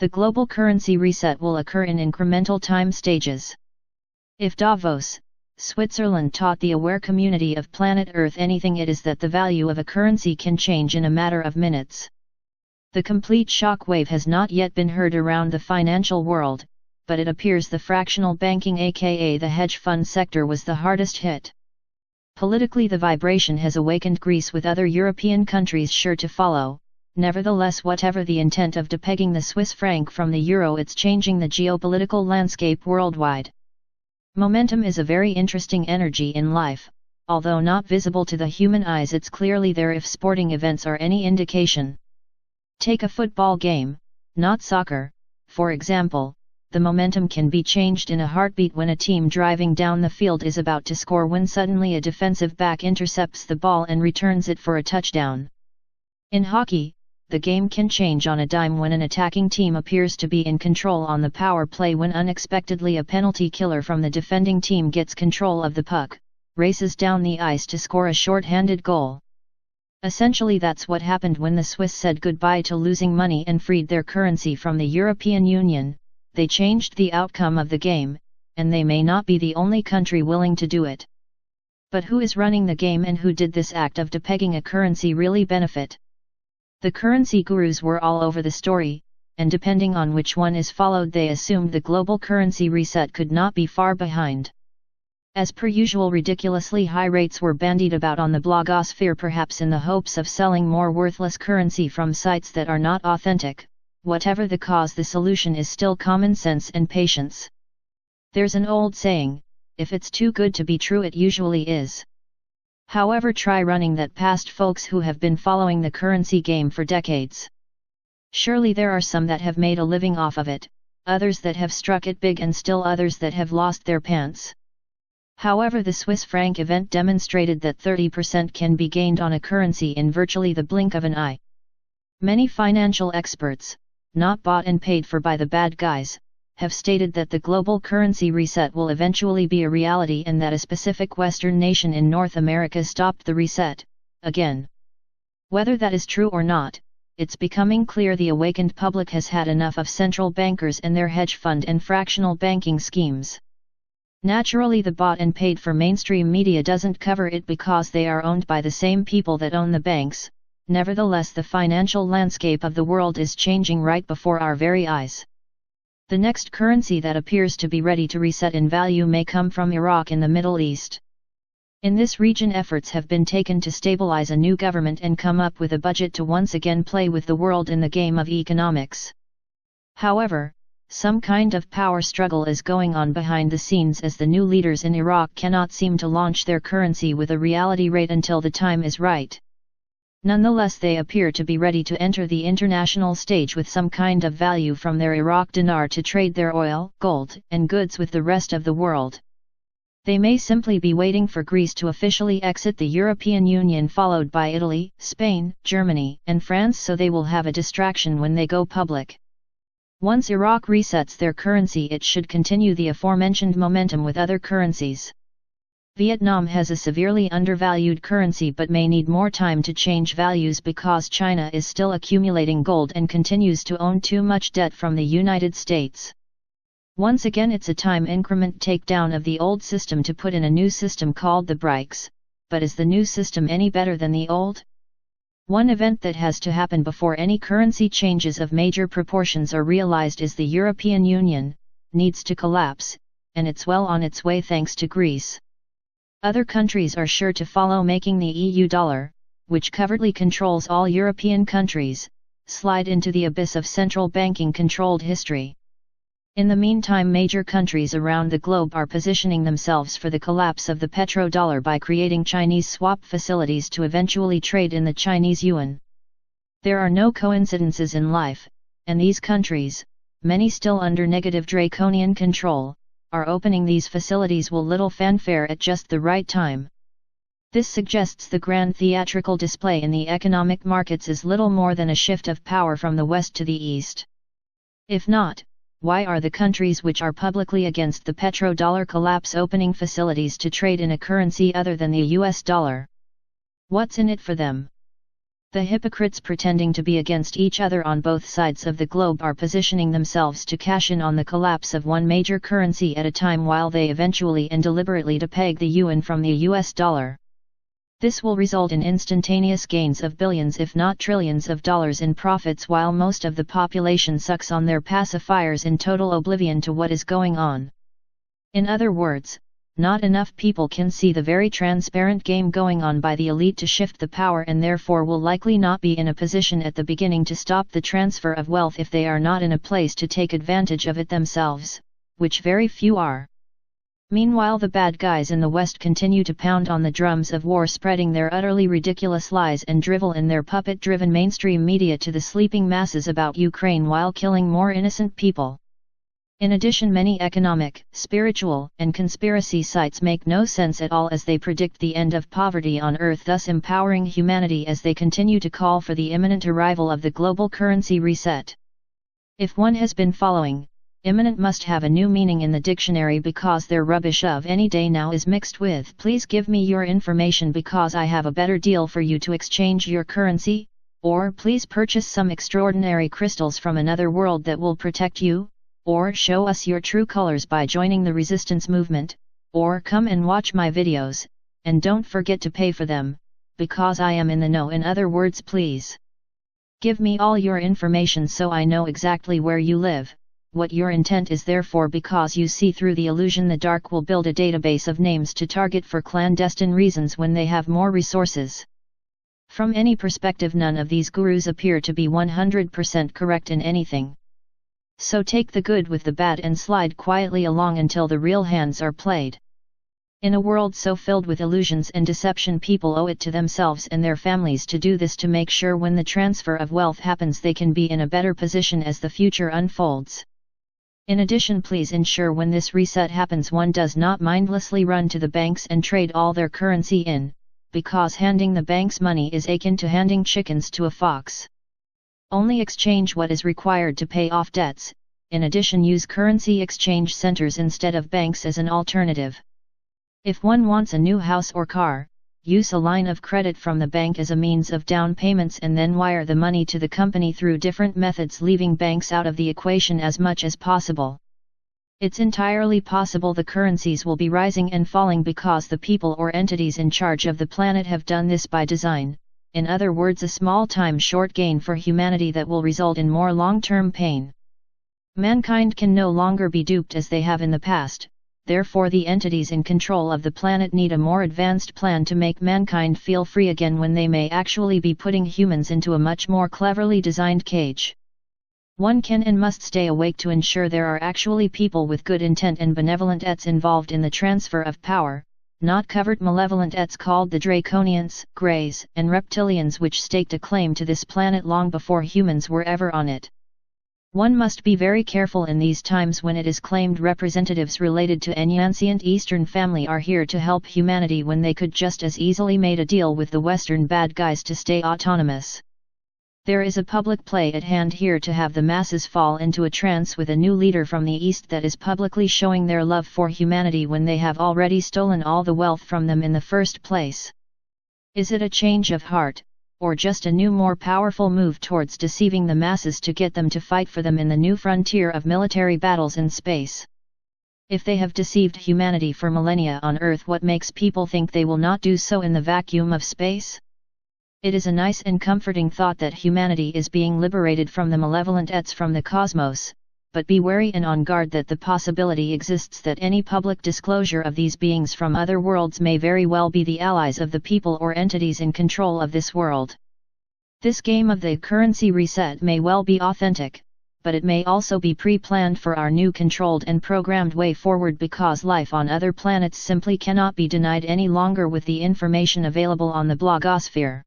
The global currency reset will occur in incremental time stages. If Davos, Switzerland taught the aware community of planet Earth anything, it is that the value of a currency can change in a matter of minutes. The complete shockwave has not yet been heard around the financial world, but it appears the fractional banking aka the hedge fund sector was the hardest hit. Politically, the vibration has awakened Greece, with other European countries sure to follow. Nevertheless, whatever the intent of depegging the Swiss franc from the euro, it's changing the geopolitical landscape worldwide. Momentum is a very interesting energy in life. Although not visible to the human eyes, it's clearly there if sporting events are any indication. Take a football game, not soccer, for example. The momentum can be changed in a heartbeat when a team driving down the field is about to score, when suddenly a defensive back intercepts the ball and returns it for a touchdown. In hockey, the game can change on a dime when an attacking team appears to be in control on the power play, when unexpectedly a penalty killer from the defending team gets control of the puck, races down the ice to score a short-handed goal. Essentially, that's what happened when the Swiss said goodbye to losing money and freed their currency from the European Union. They changed the outcome of the game, and they may not be the only country willing to do it. But who is running the game, and who did this act of depegging a currency really benefit? The currency gurus were all over the story, and depending on which one is followed, they assumed the global currency reset could not be far behind. As per usual, ridiculously high rates were bandied about on the blogosphere, perhaps in the hopes of selling more worthless currency from sites that are not authentic. Whatever the cause, the solution is still common sense and patience. There's an old saying, if it's too good to be true, it usually is. However, try running that past folks who have been following the currency game for decades. Surely there are some that have made a living off of it, others that have struck it big, and still others that have lost their pants. However, the Swiss franc event demonstrated that 30% can be gained on a currency in virtually the blink of an eye. Many financial experts, not bought and paid for by the bad guys, have stated that the global currency reset will eventually be a reality, and that a specific Western nation in North America stopped the reset, again. Whether that is true or not, it's becoming clear the awakened public has had enough of central bankers and their hedge fund and fractional banking schemes. Naturally, the bought and paid for mainstream media doesn't cover it because they are owned by the same people that own the banks. Nevertheless, the financial landscape of the world is changing right before our very eyes. The next currency that appears to be ready to reset in value may come from Iraq in the Middle East. In this region, efforts have been taken to stabilize a new government and come up with a budget to once again play with the world in the game of economics. However, some kind of power struggle is going on behind the scenes, as the new leaders in Iraq cannot seem to launch their currency with a reality rate until the time is right. Nonetheless, they appear to be ready to enter the international stage with some kind of value from their Iraq dinar to trade their oil, gold, and goods with the rest of the world. They may simply be waiting for Greece to officially exit the European Union, followed by Italy, Spain, Germany, and France, so they will have a distraction when they go public. Once Iraq resets their currency, it should continue the aforementioned momentum with other currencies. Vietnam has a severely undervalued currency but may need more time to change values because China is still accumulating gold and continues to own too much debt from the United States. Once again, it's a time increment takedown of the old system to put in a new system called the BRICS, but is the new system any better than the old? One event that has to happen before any currency changes of major proportions are realized is the European Union needs to collapse, and it's well on its way thanks to Greece. Other countries are sure to follow, making the EU dollar, which covertly controls all European countries, slide into the abyss of central banking-controlled history. In the meantime, major countries around the globe are positioning themselves for the collapse of the petrodollar by creating Chinese swap facilities to eventually trade in the Chinese yuan. There are no coincidences in life, and these countries, many still under negative draconian control, are opening these facilities with little fanfare at just the right time. This suggests the grand theatrical display in the economic markets is little more than a shift of power from the west to the east. If not, why are the countries which are publicly against the petrodollar collapse opening facilities to trade in a currency other than the US dollar? What's in it for them? The hypocrites pretending to be against each other on both sides of the globe are positioning themselves to cash in on the collapse of one major currency at a time while they eventually and deliberately depeg the yuan from the US dollar. This will result in instantaneous gains of billions if not trillions of dollars in profits while most of the population sucks on their pacifiers in total oblivion to what is going on. In other words, not enough people can see the very transparent game going on by the elite to shift the power and therefore will likely not be in a position at the beginning to stop the transfer of wealth if they are not in a place to take advantage of it themselves, which very few are. Meanwhile, the bad guys in the West continue to pound on the drums of war, spreading their utterly ridiculous lies and drivel in their puppet-driven mainstream media to the sleeping masses about Ukraine while killing more innocent people. In addition, many economic, spiritual, and conspiracy sites make no sense at all as they predict the end of poverty on Earth, thus empowering humanity as they continue to call for the imminent arrival of the global currency reset. If one has been following, imminent must have a new meaning in the dictionary because their rubbish of any day now is mixed with "please give me your information because I have a better deal for you to exchange your currency," or "please purchase some extraordinary crystals from another world that will protect you," or "show us your true colors by joining the resistance movement," or "come and watch my videos, and don't forget to pay for them, because I am in the know." In other words, please give me all your information so I know exactly where you live, what your intent is. Therefore, because you see through the illusion, the dark will build a database of names to target for clandestine reasons when they have more resources. From any perspective, none of these gurus appear to be 100% correct in anything. So take the good with the bad and slide quietly along until the real hands are played. In a world so filled with illusions and deception, people owe it to themselves and their families to do this to make sure when the transfer of wealth happens they can be in a better position as the future unfolds. In addition, please ensure when this reset happens one does not mindlessly run to the banks and trade all their currency in, because handing the banks money is akin to handing chickens to a fox. Only exchange what is required to pay off debts. In addition, use currency exchange centers instead of banks as an alternative. If one wants a new house or car, use a line of credit from the bank as a means of down payments and then wire the money to the company through different methods, leaving banks out of the equation as much as possible. It's entirely possible the currencies will be rising and falling because the people or entities in charge of the planet have done this by design. In other words, a small time short gain for humanity that will result in more long-term pain. Mankind can no longer be duped as they have in the past, therefore the entities in control of the planet need a more advanced plan to make mankind feel free again when they may actually be putting humans into a much more cleverly designed cage. One can and must stay awake to ensure there are actually people with good intent and benevolent ets involved in the transfer of power, not covert malevolent ets called the Draconians, Greys, and Reptilians, which staked a claim to this planet long before humans were ever on it. One must be very careful in these times when it is claimed representatives related to an ancient Eastern family are here to help humanity when they could just as easily made a deal with the Western bad guys to stay autonomous. There is a public play at hand here to have the masses fall into a trance with a new leader from the East that is publicly showing their love for humanity when they have already stolen all the wealth from them in the first place. Is it a change of heart, or just a new, more powerful move towards deceiving the masses to get them to fight for them in the new frontier of military battles in space? If they have deceived humanity for millennia on Earth, what makes people think they will not do so in the vacuum of space? It is a nice and comforting thought that humanity is being liberated from the malevolent ets from the cosmos, but be wary and on guard that the possibility exists that any public disclosure of these beings from other worlds may very well be the allies of the people or entities in control of this world. This game of the currency reset may well be authentic, but it may also be pre-planned for our new controlled and programmed way forward because life on other planets simply cannot be denied any longer with the information available on the blogosphere.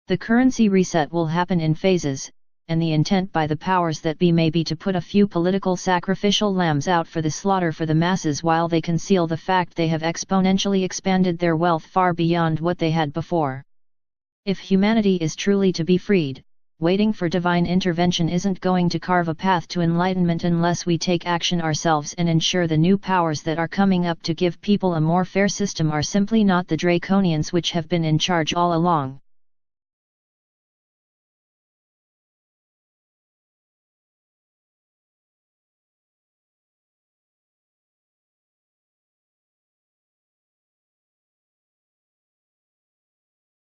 The currency reset will happen in phases, and the intent by the powers that be may be to put a few political sacrificial lambs out for the slaughter for the masses while they conceal the fact they have exponentially expanded their wealth far beyond what they had before. If humanity is truly to be freed, waiting for divine intervention isn't going to carve a path to enlightenment unless we take action ourselves and ensure the new powers that are coming up to give people a more fair system are simply not the Draconians which have been in charge all along.